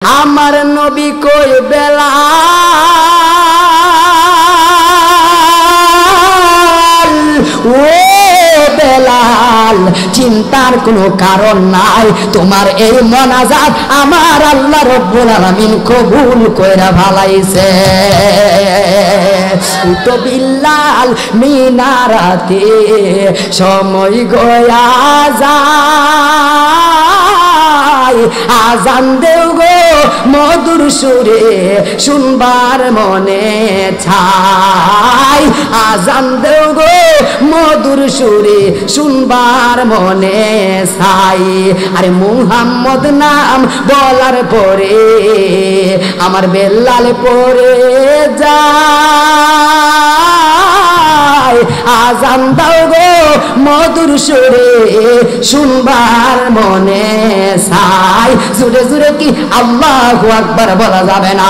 আমার নবী কই বেলাল, ও বেলাল চিন্তার কোনো কারণ নাই, তোমার এই মোনাজাত আমার আল্লাহ রব্বুল আলামিন কবুল কইরা ভালাইছে। তো বিল্লাল মিনারাতে সময় গয়া যায়, আজান দেও গো মধুর সুরে শুনবার মনে ছাই, আজান দেও গো মধুর সুরে শুনবার মনে ছাই। আরে মুহাম্মদ নাম বলার পরে আমার বেল্লাল পরে যায়, আজান দাও গো মধুর সুরে শুনবার মনে চাই। জুড়ে জুড়ে কি আল্লাহু আকবার বলা যাবে না?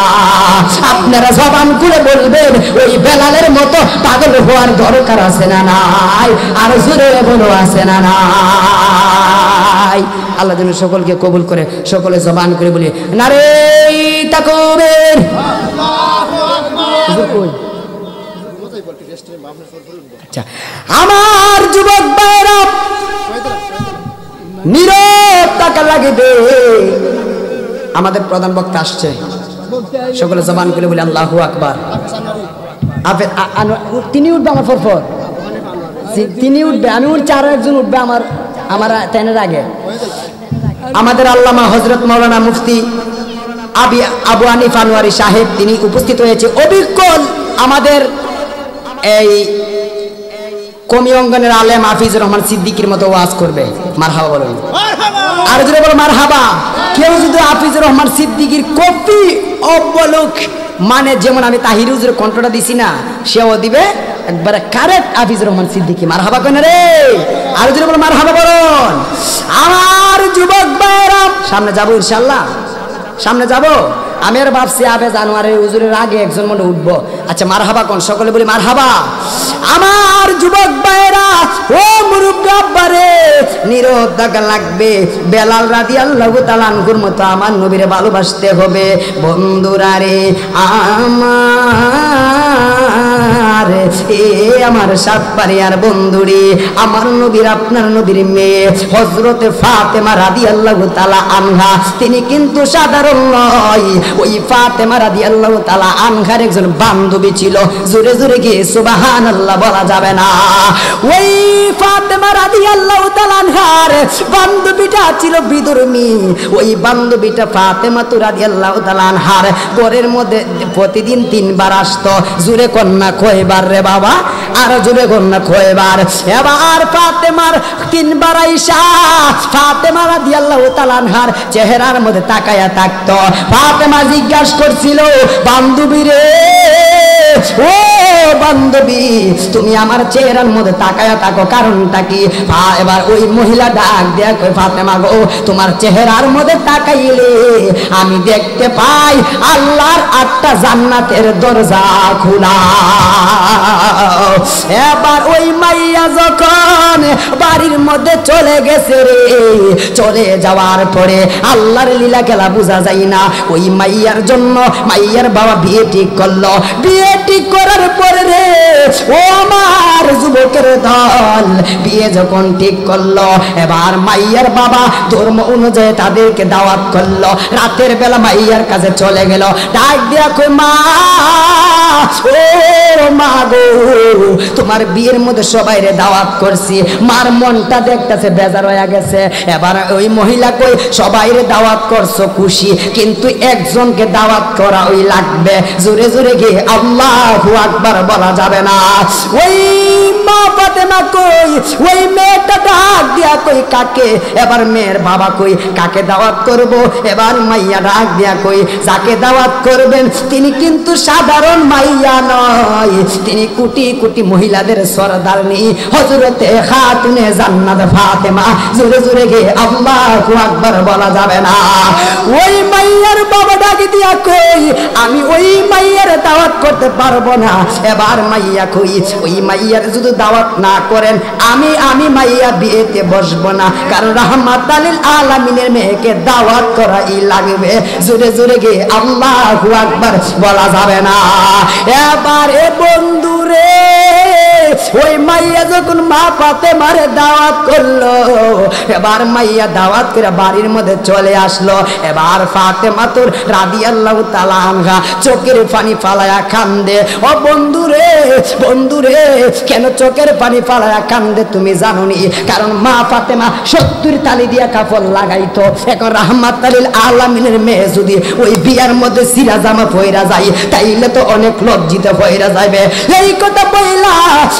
আপনারা জবান খুলে বলবেন ওই বেলালের মতো পাগল হওয়ার দরকার আছে না নাই? আর জুড়ে বলো আছে না নাই? আল্লাহ যেন সকলকে কবুল করে, সকলে জবান করে বলি নারে তাকবীর। আচ্ছা, আমার যুবক ভাইরা নীরব থাকা লাগবে। আমাদের প্রধান বক্তা আসছে, সকলে জবান করে বলি আল্লাহু আকবার। তিনি উঠবে আমার পরপর, তিনি উঠবে, আমি উঠছি, আরো একজন উঠবে আমার ট্রেনের আগে। আমাদের আল্লামা হযরত মাওলানা মুফতি আবু হানিফ আনোয়ারি সাহেব তিনি উপস্থিত হয়েছে। অভিজ্ঞ আমাদের এই কমি অঙ্গনের আলেম হাফিজুর রহমান সিদ্দিকীর মতো ওয়াজ করবে। মারহাবা বলুন, আর জোরে বলো মারহাবা। কেউ যদি হাফিজুর রহমান সিদ্দিকীর কপি অবলোক মানে যেমন আমি তাহির হুজুরের কণ্ঠটা দিছি না, সেও দিবে একবারে কারেক্ট হাফিজুর রহমান সিদ্দিকী। মারহাবা কেন রে? আর জোরে বলো মারহাবা বলুন। আমার যুবক ভাইরা সামনে যাবো ইনশাআল্লাহ, সামনে যাবো। আমি আর ভাবছি আবে জানুয়ারি হুজুরের আগে একজন মনে উঠবো। আচ্ছা মারহাবা কোন, সকলে বলি মারহাবা। আমার যুবক ভাইরা ও মুরব্বি আব্বারে নীরব থাকা লাগবে। বেলাল রাদিয়াল্লাহু তাআলা আনহুর মতো আমার নবীরে ভালোবাসতে হবে। বন্ধুরা রে আমার, এ আমার সাতপাড়িয়ার বন্ধুরে, আমার নবীর আপনার নবীর মেয়ে হযরতে ফাতেমা রাদিয়াল্লাহু তাআলা আনহা তিনি কিন্তু সাধারণ নয়। ওই ফাতেমা রাদিয়াল্লাহু তাআলা আনহার একজন বান্ধবী ছিল। জোরে জোরে কি সুবহানাল্লাহ বলা যাবে না? ওই ফাতেমা রাদিয়াল্লাহু তাআলা আনহার বান্ধবীটা ছিল বিধর্মী। ওই বান্ধবীটা ফাতেমা রাদিয়াল্লাহু তাআলা আনহার ঘরের মধ্যে প্রতিদিন 3 বার আসতো। জোরে কন্যা কয়বার রে বাবা? আর জোরে কন্যা কয়বার? এবার ফাতেমার 3 বার আইসা ফাতেমা রাদিয়াল্লাহু তাআলা আনহার চেহারার মধ্যে তাকায়া থাকতো। ফাতেমা জিজ্ঞাসা করছিল, বান্ধবী রে, ও বান্ধবী তুমি আমার চেহারার মধ্যে তাকায়া থাকো, কারণটা কি? এবার ওই মহিলা ডাক দেয়া কই, ফাতেমা গো তোমার চেহারার মধ্যে তাকাইলে আমি দেখতে পাই আল্লাহর 8টা জান্নাতের দরজা খোলা। এবার ওই মাইয়া যখন বাড়ির মধ্যে চলে গেছে রে, চলে যাওয়ার পরে আল্লাহর লীলা খেলা বোঝা যায় না। ওই মাইয়ার জন্য মাইয়ার বাবা বিয়ে ঠিক করলো। বিয়ে ঠিক করার পরে রে ও আমার যুবকের দল বিয়ে যখন ঠিক করলো, এবার মাইয়ার বাবা ধর্ম অনুযায়ী তাদেরকে দাওয়াত করলো। রাতের বেলা মাইয়ার কাছে চলে গেল, ডাক দিয়া কই, মা ও মা গো তোমার বিয়ের মধ্যে সবাইরে দাওয়াত করছি। মার মনটা দেখতেছে বেজার হয়ে গেছে। এবার ওই মহিলা কই, সবাইরে দাওয়াত করছো খুশি, কিন্তু একজনকে দাওয়াত করা ওই লাগবে। জোরে জোরে গিয়ে আল্লাহু আকবার বলা যাবে না? ওই মা ফাতেমা কই, ওই মেয়েটা ডাক দিয়া কই কাকে? এবার মেয়ের বাবা কই কাকে দাওয়াত করব? এবার মাইয়া ডাক দিয়া কই যাকে দাওয়াত করবেন তিনি কিন্তু সাধারণ মাইয়া নয়, তিনি কোটি কোটি মহিলাদের সরদারনি হযরতে খাতুনে জান্নাত ফাতেমা। জোরে জোরে গিয়ে আল্লাহু আকবার বলা যাবে না? ওই মাইয়ার বাবা ডাক দিয়া কই আমি ওই মাইয়ার দাওয়াত করতে পারবো না। এবার মাইয়া কই ওই মাইয়ার যদি দাওয়াত না করেন আমি মাইয়া বিয়েতে বসবো না, কারণ রাহমাত লিল আলামিনের মেয়েকে দাওয়াত করাই লাগবে। জোরে জোরে গে আল্লাহু আকবার বলা যাবে না। এবারে বন্ধুরে ওই মাইয়া যখন মা ফাতেমার দাওয়াত করলো, এবার মাইয়া দাওয়াত করে বাড়ির মধ্যে চলে আসলো। এবার ফাতেমা তোর রাদিয়াল্লাহু তাআলা আনহা চোখের পানি ফালায়া কান্দে। ও বন্ধুরে বন্ধুরে কেন চোখের পানি ফালায়া কান্দে তুমি জানো নি? কারণ মা ফাতেমা 70 তালি দিয়া কাপড় লাগাইতো। এখন রাহমাত লিল আলামিনের মেয়ে যদি ওই বিয়ার মধ্যে সিরা জামা পয়রা যায় তাইলে তো অনেক লজ্জিত হইরা যাবে। এই কথা বইলা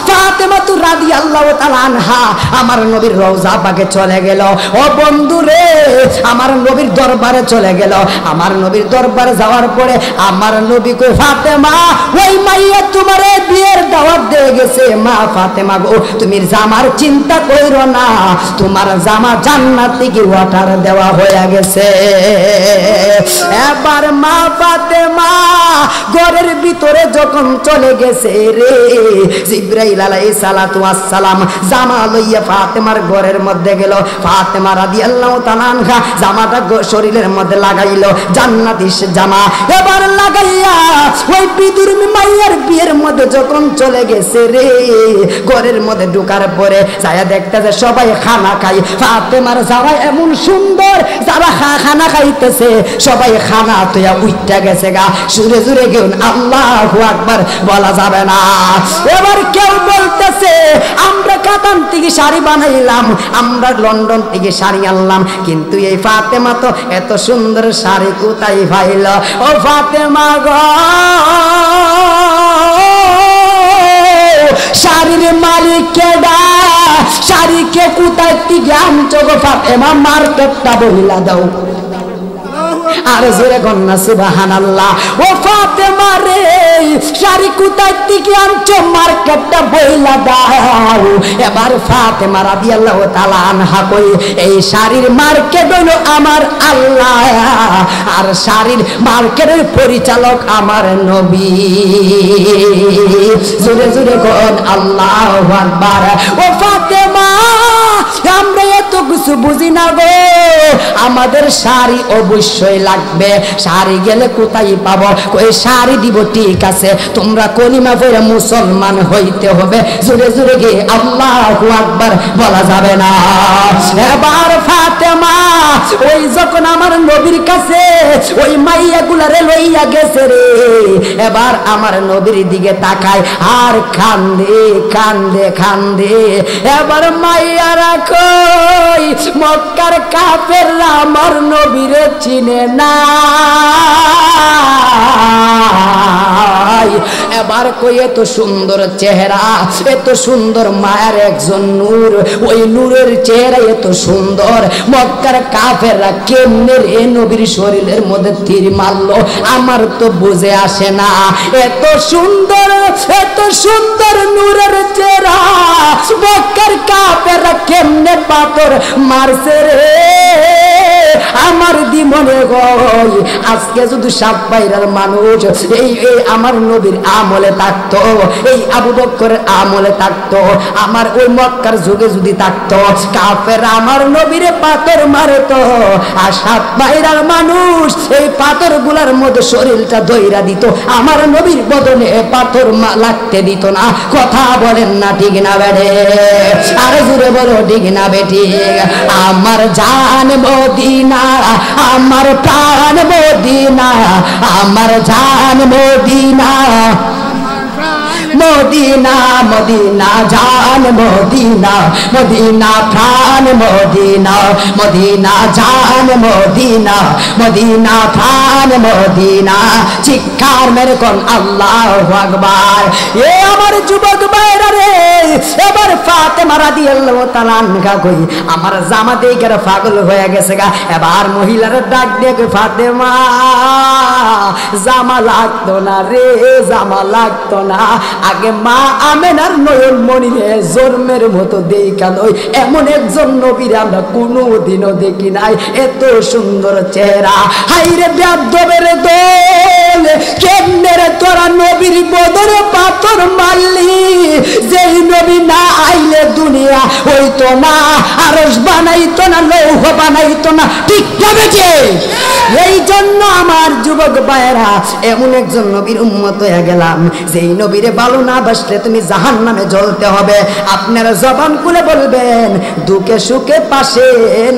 ফাতেমা তু রাদিয়াল্লাহু তাআলা আনহা আমার নবীর রওজা পাকে চলে গেল। ও বন্ধুরে আমার নবীর দরবারে চলে গেল। আমার নবীর দরবারে যাওয়ার পরে আমার নবী কই ফাতেমা ওই মাইয়া তোমার বিয়ের দাওয়াত দিয়ে গেছে। মা ফাতেমা গো তুমি জামার চিন্তা কইরো না, তোমার জামা জান্নাত থেকে ওয়াটার দেওয়া হয়ে গেছে। এবার মা ফাতেমা ঘরের ভিতরে যখন চলে গেছে রে, জিবরাইল আলাইহিস সালাতু ওয়াস সালাম জামা লইয়া ফাতেমার ঘরের মধ্যে গেল। ফাতেমা রাদিয়াল্লাহু তাআলা আনহা জামাটা শরীরের মধ্যে লাগাইলো, জান্নাতি জামা। এবার লাগাইয়া ওই বিদুর্মী মাইয়ার বিয়ের মধ্যে যখন চলে গেছে রে, ঘরের মধ্যে ঢোকার পরে যায়া দেখতেছে সবাই খানা খাই। ফাতেমার জামা এমন সুন্দর, যারা খানা খাইতেছে সবাই খানা তোয়া উইটা গেছে গা। সুরে জুরে কেউ আল্লাহু আকবার বলা যাবে না। এবার কেউ বলতেছে আমরা কাতান থেকে শাড়ি বানাইলাম, আমরা লন্ডন থেকে শাড়ি আনলাম, কিন্তু এই ফাতেমা তো এত সুন্দর শাড়ি কোথায় পাইল? ও ফাতেমা গো শাড়ির মালিক কেডা? শাড়িকে কোথায় থেকে আনছো গো ফাতেমা? মার্কেটটা বইলা দাও। আর জোরে কন্যা সুবহানাল্লাহ। ও ফাতেমা রে শাড়ি কোথায় থেকে আনছো? মার্কেটটা বইলা দাও। এবার ফাতেমা রাদিয়াল্লাহু তাআলা আনহা কই এই শাড়ির মার্কেট হলো আমার আল্লাহ, আর শাড়ির মার্কেটের পরিচালক আমার নবী। জোরে জোরে কোন আল্লাহু আকবার। ও ফাতেমা আমরা এত কিছু বুঝি না গো, আমাদের শাড়ি অবশ্যই লাগবে। শাড়ি গেলে কোথায় পাবো? ওই শাড়ি দিব ঠিক আছে, তোমরা কলিমা পড়ে মুসলমান হইতে হবে। জোরে জোরে গিয়ে আল্লাহু আকবার বলা যাবে না। এবার ফাতেমা ওই যখন আমার নবীর কাছে ওই মাইয়া গুলারে লইয়া গেছে রে, এবার আমার নবীর দিকে তাকায় আর কান্দে কান্দে কান্দে। এবার মাইয়ারা কই মক্কার কাফেররা আমার নবীরে চিনে না। এবার কই এত সুন্দর চেহারা, এত সুন্দর মায়ের একজন নূর, ওই নূরের চেহারা এত সুন্দর, মক্কার কাফেররা কেমনে রে নবীর শরীরের মধ্যে তীর মারলো আমার তো বুঝে আসে না। এত সুন্দর নূরের চেহারা মক্কার কাফেররা কেমনে পাথর মারছে রে আমার দিমনে গই। আজকে যদি সাত বাইরের মানুষ এই আমার নবীর আমলে থাকতো, এই আবু বকরের আমলে থাকতো, আমার ওই মক্কার যুগে যদি থাকতো, কাফের আমার নবীরে পাথর মারতো, আর সাত বাইরের মানুষ এই পাথর গুলার মধ্যে শরীরটা দইরা দিত, আমার নবীর বদনে পাথর লাগতে দিত না। কথা বলেন না ঠিক না বেড়ে? আরে জুড়ে বলো ঠিক না বেটি? আমার জান মদিনা, আমার প্রাণ মদিনা, আমার জান মদিনা, মদিনা মদিনা জান মদিনা, মদিনা প্রাণ মদিনা, মদিনা জান মদিনা, মদিনা প্রাণ মদিনা। চিৎকার মেরে কোন আল্লাহু আকবার। এ আমার যুবক ভাইরা রে, এবার ফাতেমা রাদিয়াল্লাহু তাআলা আনহা কই আমার জামা দেখে পাগল হয়ে গেছে গা। এবার মহিলারা ডাক দিয়ে ফাতেমা জামা লাগতো না রে, জামা লাগতো না, আগে মা আমেনার নয়ন মনিরে জন্মের মতো দেখা লই এমন একজন নবীর আমরা কোনোদিনও দেখি নাই। এত সুন্দর চেহারা, হাইরে বেয়াদবের দল নবীর বদরে পাথর মারলি, যেই নবী না আইলে দুনিয়া হইতো না, আরশ বানাইতো না, লৌহ বানাইতো না, ঠিক যাবে যে। এই জন্য আমার যুবক ভাইয়েরা, এমন একজন নবীর উম্মত হয়ে গেলাম, যেই নবীরে ভালো না বাসলে তুমি জাহান্নামে জ্বলতে হবে। আপনারা জবান খুলে বলবেন, দুঃখে সুখে পাশে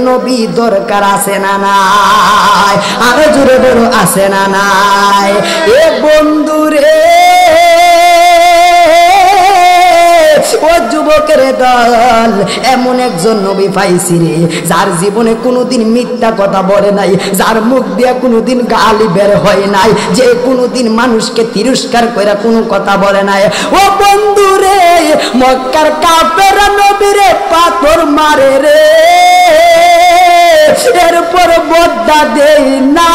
নবী দরকার আছে না নাই? আরো জোরে বলো, আছে না নাই? এ বন্ধুরে, ও যুবকের দল, এমন একজন নবী পাইছি রে, যার জীবনে কোনোদিন মিথ্যা কথা বলে নাই, যার মুখ দিয়ে কোনোদিন গালি বের হয় নাই, যে কোনোদিন মানুষকে তিরস্কার করে কোনো কথা বলে নাই। ও বন্ধু রে, মক্কার কাফেররা নবীরে পাথর মারে রে, এরপর বদ্দা দেই না।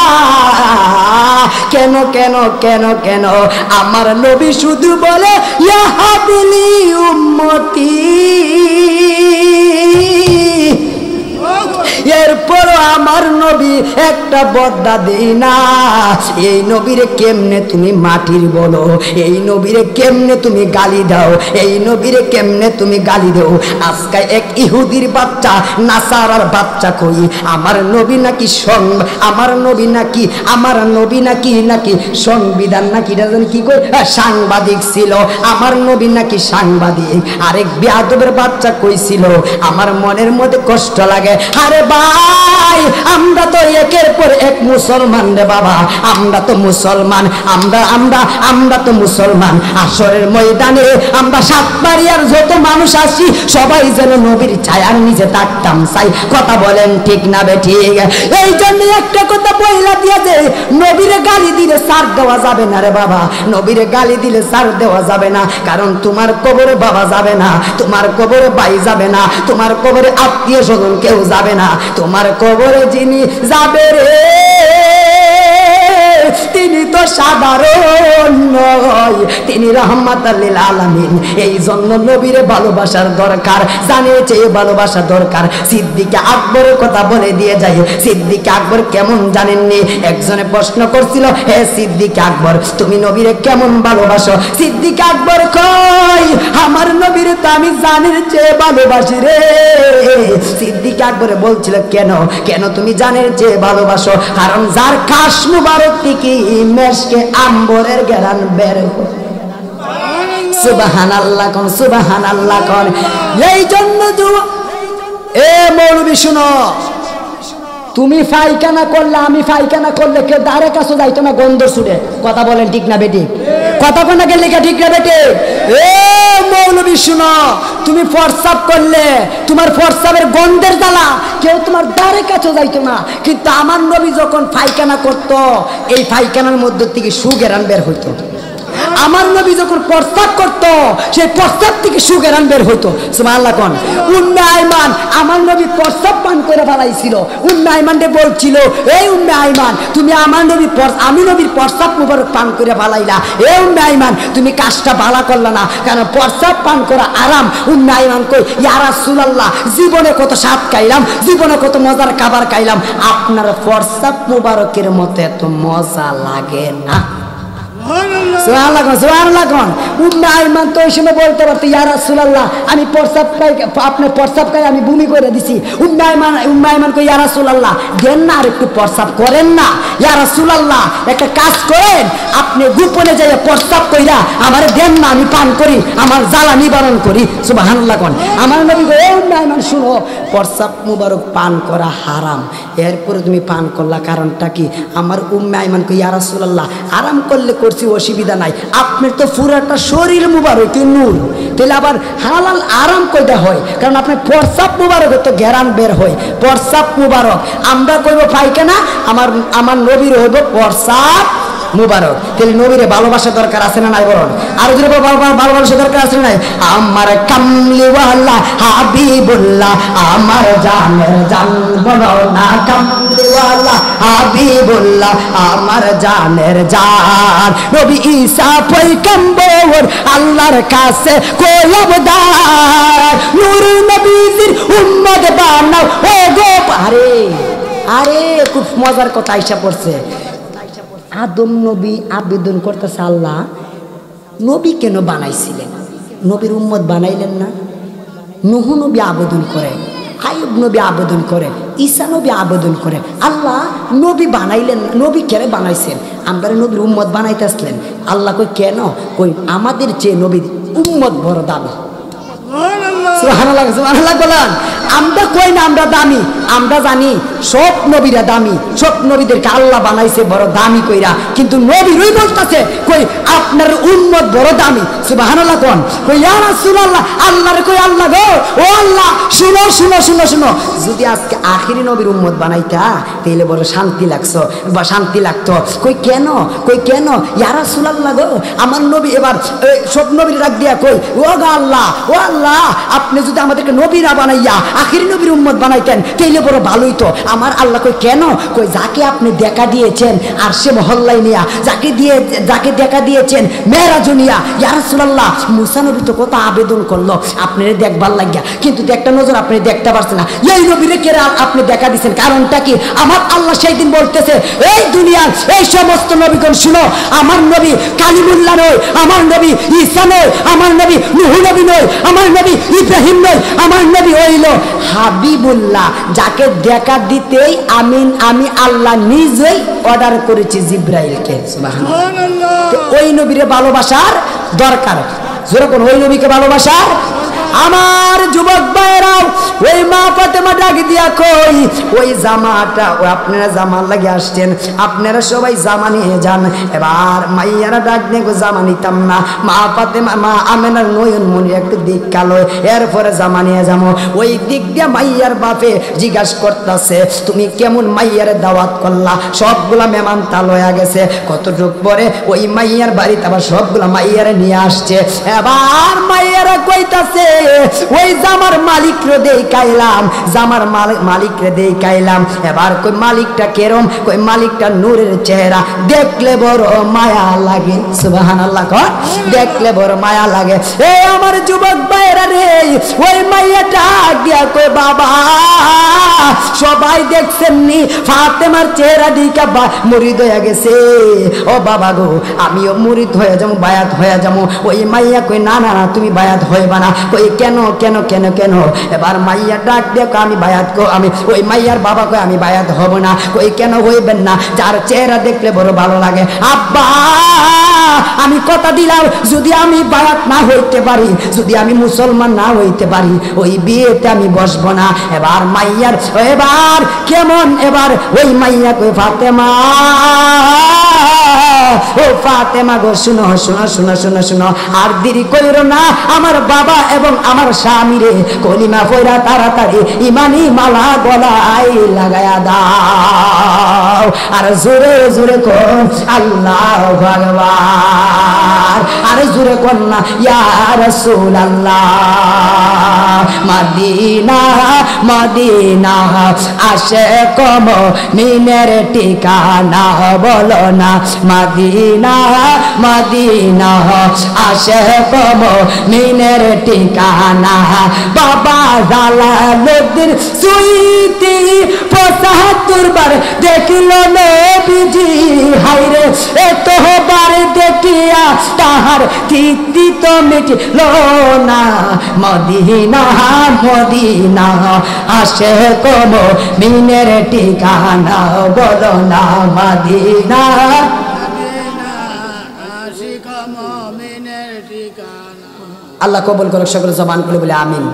কেন কেন কেন কেন? আমার নবী শুধু বলে ইয়া হাবিলি উম্মতি, এরপর আমার নবী একটা বদ্দা দেই না। এই নবীরে কেমনে তুমি মাটির বলো, এই নবীরে কেমনে তুমি গালি দাও, এই নবীরে কেমনে তুমি গালি দাও। আজকে এক ইহুদির বাচ্চা, নাসারার বাচ্চা কই আমার নবী নাকি আমার নবী নাকি নাকি সংবিধান নাকি কি কই সাংবাদিক ছিল, আমার নবী নাকি সাংবাদিক। আরেক বেয়াদবের বাচ্চা কইছিল, আমার মনের মধ্যে কষ্ট লাগে, আরে ভাই আমরা তো একের পর এক মুসলমান রে বাবা, আমরা তো মুসলমান, আমরা তো মুসলমান। আসরের ময়দানে আমরা সাতবাড়িয়ার যত মানুষ আসি, সবাই যেন নবীর ছায়ার নিচে থাকতাম চাই। কথা বলেন ঠিক না বেঠিক? এই জন্য একটা কথা বইলা দিয়ে যে, নবীরে গালি দিলে ছাড় দেওয়া যাবে না রে বাবা, নবীরে গালি দিলে ছাড় দেওয়া যাবে না। কারণ তোমার কবরে বাবা যাবে না, তোমার কবরে ভাই যাবে না, তোমার কবরে আত্মীয় স্বজন কেউ যাবে না। তোমার কবরে যিনি যাবে রে, তিনি তো সাধারণ নয়, তিনি রাহমাতাল লিল আলামিন। এই জন্য নবীরে ভালোবাসার দরকার, জানিয়ে চেয়ে ভালোবাসা দরকার। সিদ্দিকে আকবরের কথা বলে দিয়ে যায়। সিদ্দিকে আকবর কেমন জানেননি? একজনে প্রশ্ন করছিল, হে সিদ্দিকে আকবর, তুমি নবীরে কেমন ভালোবাসো? সিদ্দিকে আকবর কয়, আমার নবীরে তো আমি জানের চেয়ে ভালোবাসি রে। সিদ্দিকে আকবরে বলছিল, কেন কেন তুমি জানের চেয়ে ভালোবাসো? কারণ যার কাশ মুবারক থেকে মেশকে আম্বরের গেরান বের হয়। সুবহানাল্লাহ কোন, সুবহানাল্লাহ কোন। এই জন্য এ মৌলবি শুনো, তুমি পায়খানা করলে, আমি পায়খানা করলে কেউ দাঁড়ে কাছে যাইতো না গন্ধ ছুড়ে। কথা বলেন ঠিক না বেটি? কথা কোন লেখা ঠিক না বেটি? এ মৌলবি শুনো, তুমি প্রস্রাব করলে তোমার প্রস্রাবের গন্ধের জ্বালা কেউ তোমার দাঁড়ে কাছে যাইতো না। কিন্তু আমার নবী যখন পায়খানা করতো, এই পায়খানার মধ্য থেকে সুগেরান বের হইতো। আমার নবী যখন প্রস্তাব করতো, সেই প্রস্তাব থেকে সুগেরান বের হইতো। সুবহানাল্লাহ কোন। উম্মে আইমান, আমার নবী প্রস্তাব পান করে ফেলাইছিল। উম্মে আইমানকে বলছিল, এই উম্মে আইমান, তুমি আমার নবী আমি নবীর প্রস্তাব মুবারক পান করে ফেলাইলা। এ উম্মে আইমান, তুমি কাজটা ভালো করলা না, কারণ প্রস্তাব পান করা আরাম। উম্মে আইমান কই, ইয়া রাসূলুল্লাহ, জীবনে কত স্বাদ খাইলাম, জীবনে কত মজার খাবার খাইলাম, আপনার প্রস্তাব মুবারকের মতো এত মজা লাগে না। উম্মে আইমান তো ওই সময় বলতে পারতো, ইয়া রাসূলুল্লাহ, আমি প্রস্রাব খাই, আপনার প্রস্রাব খাই আমি বমি করে দিছি। উম্মে আইমান কই, ইয়া রাসূলুল্লাহ, দেন না আর একটু প্রস্রাব করেন না। ইয়া রাসূলুল্লাহ, একটা কাজ করেন, আপনি গোপনে যাইয়া প্রস্রাব কইরা আমার দেন না, আমি পান করি, আমার জ্বালা নিবারণ করি। সুবহানাল্লাহ কোন। আমার নবী কই, এ উম্মে আইমান শুনো, প্রস্রাব মুবারক পান করা হারাম, এরপরে তুমি পান করলা, কারণটা কি? আমার উম্মে আইমান কই, ইয়া রাসূলুল্লাহ, আরাম করলে অসুবিধা নাই, আপনার তো পুরাটা শরীর মুবারক নূর, তাহলে আবার হালাল আরাম কইটা হয়, কারণ আপনার প্রস্রাব মুবারক তো ঘেরান বের হয়। প্রস্রাব মুবারক আমরা কইব পায়খানা, আমার নবীর হইব প্রস্রাব মুবারক। তাহলে নবীরে ভালোবাসা দরকার আছে না নাই? বলুন আর যদি ভালোবাসা দরকার আছে না নাই? আমার কামলিওয়ালা হাবিবুল্লাহ, আমার জানের জান, বলো না কামলিওয়ালা হাবিবুল্লাহ, আমার জানের জান। নবী ঈসা পয়গম্বর আল্লাহর কাছে কোলাবদার, নূর নবীর উম্মত বানাও ও গো। আরে খুব মজার কথা আইসা পড়ছে। আদম নবী আবেদন করতেছে, আল্লাহ নবী কেন বানাইছিলেন? নবীর উম্মত বানাইলেন না? নূহ নবী আবেদন করে, আইয়ুব নবী আবেদন করে, ঈসা নবী আবেদন করে, আল্লাহ নবী বানাইলেন না? নবী কেন বানাইছেন? আমরা নবীর উম্মত বানাইতে আসলেন। আল্লাহ কই কেন? কই আমাদের চেয়ে নবীর উম্মত বড় দামি। সুবহানাল্লাহ, সুবহানাল্লাহ বলেন। আমরা কই না আমরা দামি, আমরা জানি সব নবীরা দামি, সব নবীদেরকে আল্লাহ বানাইছে বড় দামি কইরা, কিন্তু নবীরই বলতাছে কই আপনার উম্মত বড় দামি। সুবহানাল্লাহ কোন কই ইয়া রাসূলুল্লাহ, আল্লাহর কই আল্লাহ গো, ও আল্লাহ শুনো শুনো শুনো শুনো, যদি আজকে আখিরি নবীর উম্মত বানাইতা তাইলে বড় শান্তি লাগছো বা শান্তি লাগতো। কই কেন? কই কেন ইয়া রাসূলুল্লাহ গো, আমার নবী এবার সব নবীর ডাক দিয়া কই ও গো আল্লাহ, ও আল্লাহ আপনি যদি আমাদেরকে নবী না বানাইয়া আখিরি নবীর উম্মত বানাইতেন তাইলে বড় ভালোই তো। আমার আল্লাহ কই কেন? কই যাকে আপনি দেখা দিয়েছেন আর সে মহল্লায় নিয়া, যাকে দেখা দিয়েছেন মেরাজ নিয়া, ইয়া রাসূলুল্লাহ মুসা নবী তো কত আবেদন করলো আপনারে দেখবার লাগিয়া, কিন্তু একটা নজর আপনি দেখতে পারছেন না। এই নবীরে কে আপনি দেখা দিয়েছেন, কারণটা কি? আমার আল্লাহ সেই দিন বলতেছে এই দুনিয়ার এই সমস্ত নবীগণ শুনো, আমার নবী কালিমুল্লাহ নয়, আমার নবী ঈসা নয়, আমার নবী নূহ নবী নয়, আমার নবী ইব্রাহিম নয়, আমার নবী হইল হাবিবুল্লাহ, যাকে দেখা দিতেই আমি আল্লাহ নিজেই অর্ডার করেছি জিব্রাইলকে। সুবহানাল্লাহ। ওই নবীরে ভালোবাসার দরকার, যেরকম ওই নবীকে ভালোবাসার। আমার যুবক ভাইরাও ওই মা ফাতেমা ডাক দিয়া কই ওই জামাটা আপনারা জামা লাগে আসছেন, আপনারা সবাই জামা নিয়ে যান। এবার মাইয়ারা ডাক দিয়ে জামা নিতাম না, মা ফাতেমা মা আমেনার নয়ন মনি একটু দিক কালো, এরপরে জামা নিয়ে যাবো। ওই দিক দিয়ে মাইয়ার বাপে জিজ্ঞাসা করতেছে তুমি কেমন মাইয়ারে দাওয়াত করলা? সবগুলা মেহমান তাল হয়ে গেছে। কতটুক পরে ওই মাইয়ার বাড়িতে আবার সবগুলা মাইয়ারে নিয়ে আসছে। এবার মাইয়ারা কইতাছে ওই জামার মালিক রে দেই কাইলাম, জামার মালিক রে দেই কাইলাম। এবার কই মালিকটা কেরম? কই মালিকটা নূরের চেহারা, দেখলে বড় মায়া লাগে। সুবহানাল্লাহ কর, দেখলে বড় মায়া লাগে। এই আমার যুবক ভাইরা রে, ওই মাইয়াটা দিয়া কই বাবা সবাই দেখছেন নি ফাতেমার চেহারা দিকা মুরিদ হয়ে গেছে। ও বাবা গো আমিও মুরিদ হয়ে যাবো, বায়াত হয়ে যাবো। ওই মাইয়া কই না না না তুমি বায়াত হইবা না। কই কেন কেন কেন কেন? এবার মাইয়া ডাক দেখো আমি বায়াত কো, আমি ওই মাইয়ার বাবা কই আমি বায়াত হব না। কই কেন হইবেন না? যার চেহারা দেখলে বড় ভালো লাগে। আব্বা আমি কথা দিলাম যদি আমি বায়াত না হইতে পারি, যদি আমি মুসলমান না হইতে পারি, ওই বিয়েতে আমি বসবো না। এবার মাইয়ার এবার কেমন? এবার ওই মাইয়া কই ফাতেমা ও ফাতেমা গো শুনো শুনো শুনো শুনো শুনো, আর দেরি কইরো না, আমার বাবা এবং আমার স্বামী রে কলিমা পয়রা তাড়াতাড়ি ইমানি মালা গলায় লাগায়া দাও, আর জোরে জোরে কোন আল্লাহু আকবার, আর জোরে কোন না ইয়া রাসূলুল্লাহ। মদিনা মদিনা আশিক মুমিনের ঠিকানা বলো না, মদিনা মদিনা আশিক মুমিনের ঠিকানা। বাবা জালালউদ্দিন সুইতি ৭৫ বার দেখিল নবীজি, হায়রে এতবার দেখিয়া তাহার তৃপ্তি তো মিটল না। মদিনা মদিনা আশিক মুমিনের ঠিকানা বলো না, মদিনা আশিক মুমিনের ঠিকানা। আল্লাহ কবুল করুক, সকল জবান খুলে বলে আমিন।